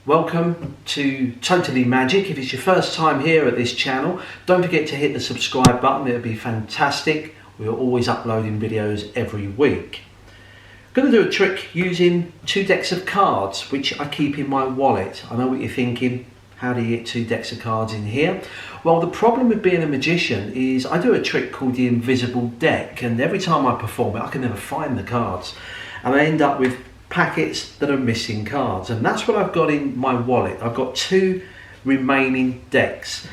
Welcome to Totally Magic. If it's your first time here at this channel, don't forget to hit the subscribe button. It would be fantastic. We're always uploading videos every week. I'm going to do a trick using 2 decks of cards, which I keep in my wallet. I know what you're thinking. How do you get 2 decks of cards in here? Well, the problem with being a magician is I do a trick called the invisible deck, and every time I perform it, I can never find the cards. And I end up with packets that are missing cards, and that's what I've got in my wallet. I've got 2 remaining decks,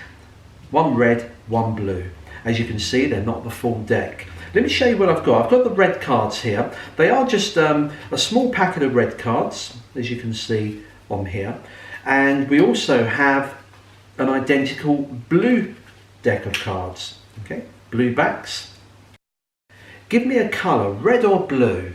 one red, one blue. As you can see, they're not the full deck. Let me show you what I've got. I've got the red cards here. They are just a small packet of red cards, as you can see on here, and we also have an identical blue deck of cards. Okay, blue backs. Give me a colour, red or blue?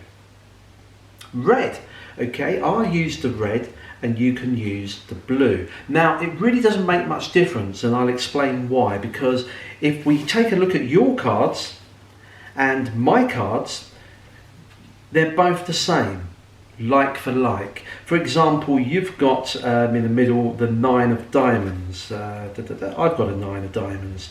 Red. Okay, I'll use the red and you can use the blue. Now, it really doesn't make much difference, and I'll explain why. Because if we take a look at your cards and my cards, they're both the same, like for like. For example, you've got in the middle the 9 of diamonds. I've got a 9 of diamonds.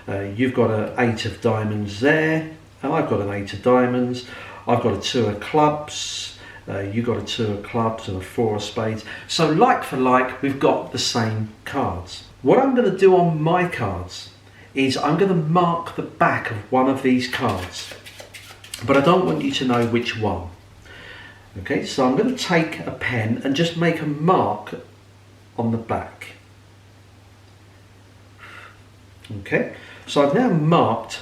You've got an 8 of diamonds there, and I've got an 8 of diamonds. I've got a 2 of clubs. You've got a 2 of clubs and a 4 of spades. So like for like, we've got the same cards. What I'm going to do on my cards is I'm going to mark the back of one of these cards, but I don't want you to know which one. Okay, so I'm going to take a pen and just make a mark on the back. Okay, so I've now marked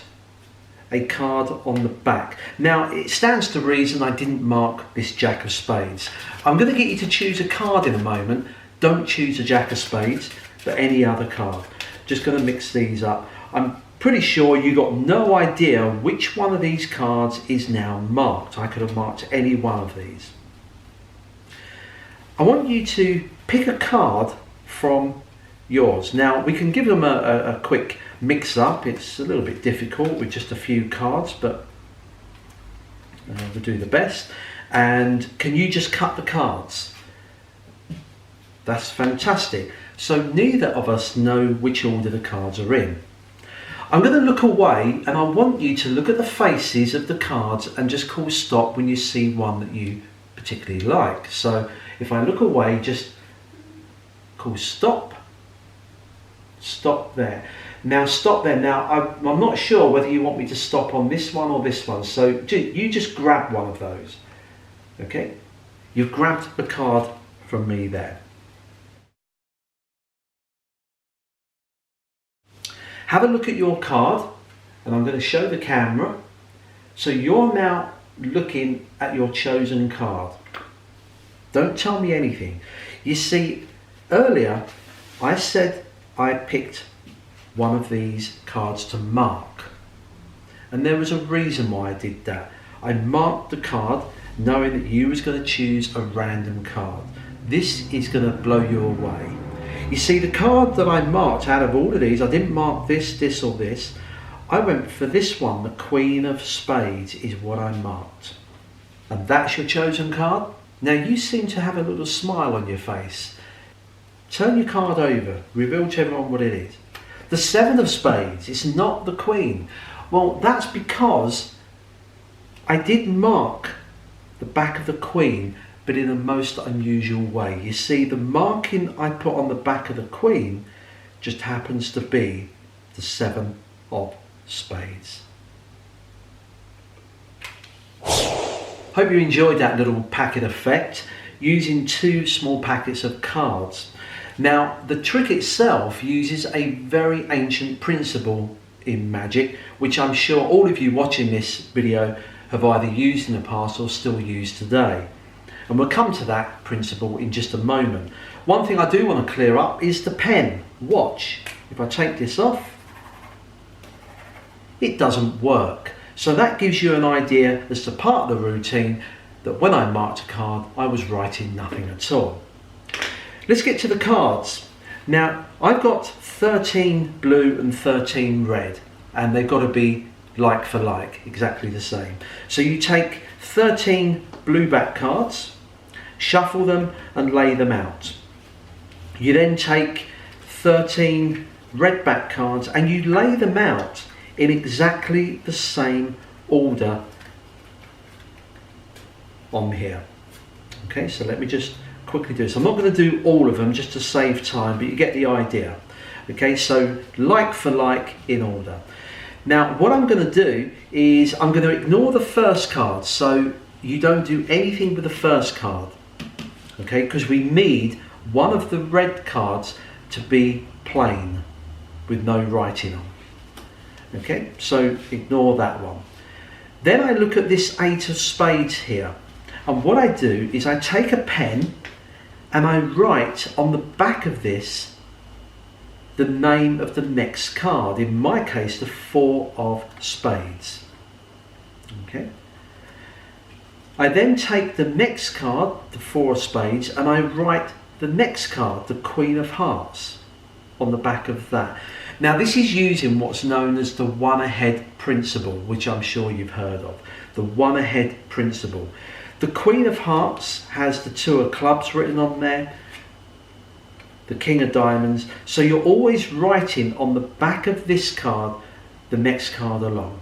a card on the back. Now, it stands to reason I didn't mark this Jack of Spades. I'm going to get you to choose a card in a moment. Don't choose a Jack of Spades, but any other card. Just going to mix these up. I'm pretty sure you got no idea which one of these cards is now marked. I could have marked any one of these. I want you to pick a card from yours. Now, we can give them a quick mix up. It's a little bit difficult with just a few cards, but we'll do the best. And can you just cut the cards? That's fantastic. So neither of us know which order the cards are in. I'm going to look away, and I want you to look at the faces of the cards and just call stop when you see one that you particularly like. So if I look away, just call stop. Stop there. Now stop there. Now I'm not sure whether you want me to stop on this one or this one, so you just grab one of those. Okay, you've grabbed the card from me there. Have a look at your card, and I'm going to show the camera. So you're now looking at your chosen card. Don't tell me anything. You see, earlier I said I picked one of these cards to mark, and there was a reason why I did that. I marked the card knowing that you was going to choose a random card. This is going to blow you away. You see, the card that I marked out of all of these, I didn't mark this, this or this. I went for this one, the Queen of Spades is what I marked. And that's your chosen card? Now you seem to have a little smile on your face. Turn your card over, reveal to everyone what it is. The 7 of Spades, it's not the Queen. Well, that's because I did mark the back of the Queen, but in a most unusual way. You see, the marking I put on the back of the Queen just happens to be the 7 of Spades. Hope you enjoyed that little packet effect using 2 small packets of cards. Now, the trick itself uses a very ancient principle in magic, which I'm sure all of you watching this video have either used in the past or still use today. And we'll come to that principle in just a moment. One thing I do want to clear up is the pen. Watch. If I take this off, it doesn't work. So that gives you an idea as to part of the routine that when I marked a card, I was writing nothing at all. Let's get to the cards. Now, I've got 13 blue and 13 red, and they've got to be like for like, exactly the same. So you take 13 blue back cards, shuffle them and lay them out. You then take 13 red back cards and you lay them out in exactly the same order on here. Okay, so let me just quickly do this. I'm not going to do all of them just to save time, but you get the idea. Okay, so like for like in order. Now what I'm going to do is I'm going to ignore the first card, so you don't do anything with the first card. Okay, because we need one of the red cards to be plain with no writing on. Okay, so ignore that one. Then I look at this 8 of spades here, and what I do is I take a pen and I write on the back of this the name of the next card, in my case the 4 of spades. Okay. I then take the next card, the 4 of spades, and I write the next card, the Queen of Hearts, on the back of that. Now this is using what's known as the one ahead principle, which I'm sure you've heard of. The one ahead principle. The Queen of Hearts has the 2 of clubs written on there, the King of Diamonds, so you're always writing on the back of this card the next card along.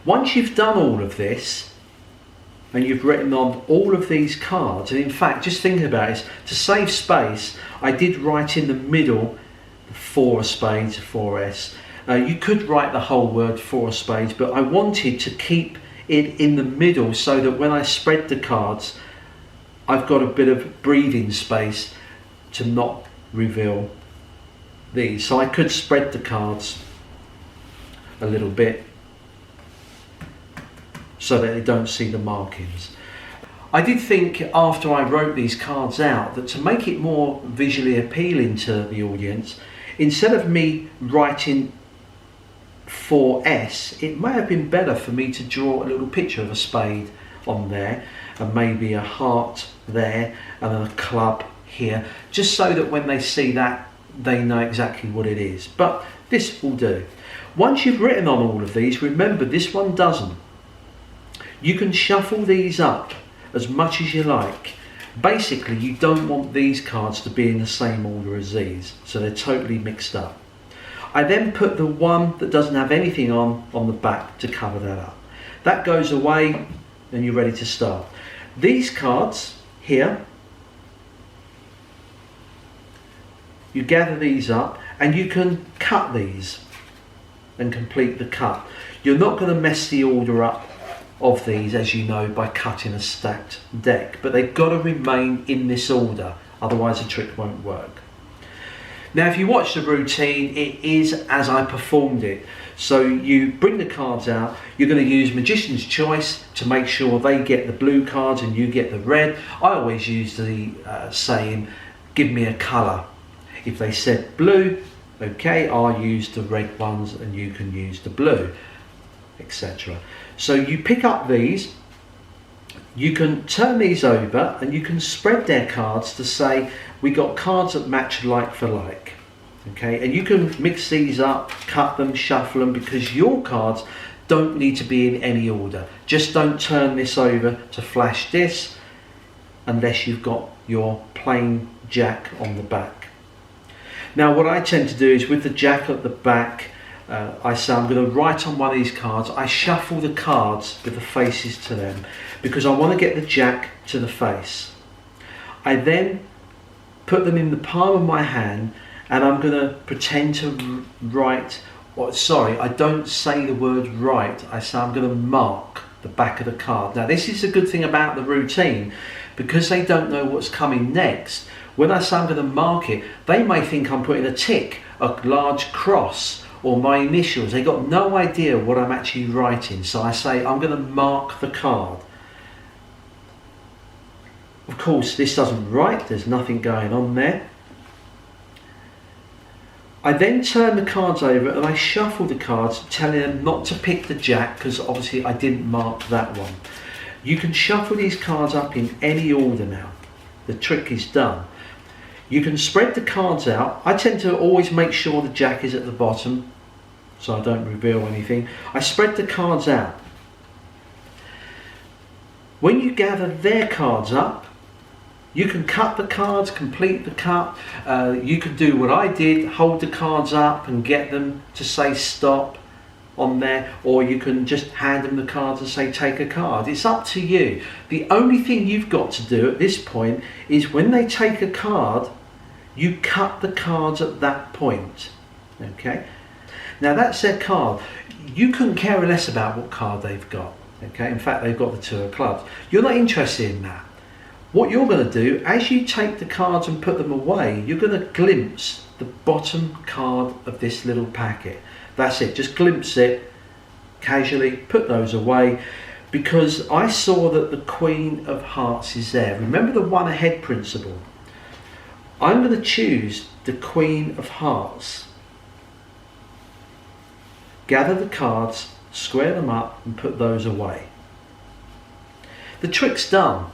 Once you've done all of this and you've written on all of these cards, and in fact just thinking about it, to save space I did write in the middle the 4 of spades, 4S. You could write the whole word 4 of spades, but I wanted to keep it in the middle so that when I spread the cards I've got a bit of breathing space to not reveal these. So I could spread the cards a little bit so that they don't see the markings. I did think after I wrote these cards out that to make it more visually appealing to the audience, instead of me writing 4S, it may have been better for me to draw a little picture of a spade on there and maybe a heart there and then a club here, just so that when they see that they know exactly what it is. But this will do. Once you've written on all of these, remember this one doesn't. You can shuffle these up as much as you like. Basically you don't want these cards to be in the same order as these, so they're totally mixed up. I then put the one that doesn't have anything on the back to cover that up. That goes away and you're ready to start. These cards here, you gather these up and you can cut these and complete the cut. You're not going to mess the order up of these, as you know, by cutting a stacked deck, but they've got to remain in this order, otherwise the trick won't work. Now if you watch the routine, it is as I performed it. So you bring the cards out, you're going to use Magician's Choice to make sure they get the blue cards and you get the red. I always use the saying, give me a colour. If they said blue, okay, I'll use the red ones and you can use the blue, etc. So you pick up these, you can turn these over and you can spread their cards to say we got cards that match like for like. Okay, and you can mix these up, cut them, shuffle them, because your cards don't need to be in any order. Just don't turn this over to flash this unless you've got your plain jack on the back. Now what I tend to do is with the jack at the back, I say I'm going to write on one of these cards. I shuffle the cards with the faces to them because I want to get the jack to the face. I then put them in the palm of my hand and I'm going to pretend to write, I don't say the word write, I say I'm going to mark the back of the card. Now this is a good thing about the routine, because they don't know what's coming next. When I say I'm going to mark it, they may think I'm putting a tick, a large cross, or my initials. They got no idea what I'm actually writing. So I say I'm going to mark the card. Of course this doesn't write, there's nothing going on there. I then turn the cards over and I shuffle the cards, telling them not to pick the jack because obviously I didn't mark that one. You can shuffle these cards up in any order now. The trick is done. You can spread the cards out. I tend to always make sure the jack is at the bottom so I don't reveal anything. I spread the cards out. When you gather their cards up, You can cut the cards, complete the cut. You can do what I did, hold the cards up and get them to say stop on there, or you can just hand them the cards and say take a card. It's up to you. The only thing you've got to do at this point is when they take a card, you cut the cards at that point. Okay? Now that's their card. You couldn't care less about what card they've got. Okay? In fact, they've got the 2 of clubs. You're not interested in that. What you're going to do, as you take the cards and put them away, you're going to glimpse the bottom card of this little packet. That's it, just glimpse it casually, put those away, because I saw that the Queen of Hearts is there. Remember the one ahead principle. I'm going to choose the Queen of Hearts. Gather the cards, square them up and put those away. The trick's done.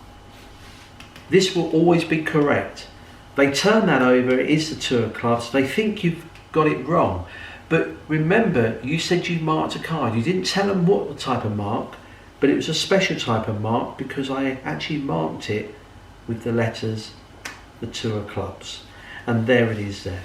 This will always be correct. They turn that over, it is the 2 of clubs, they think you've got it wrong. But remember, you said you marked a card. You didn't tell them what type of mark, but it was a special type of mark because I actually marked it with the letters, the 2 of clubs. And there it is there.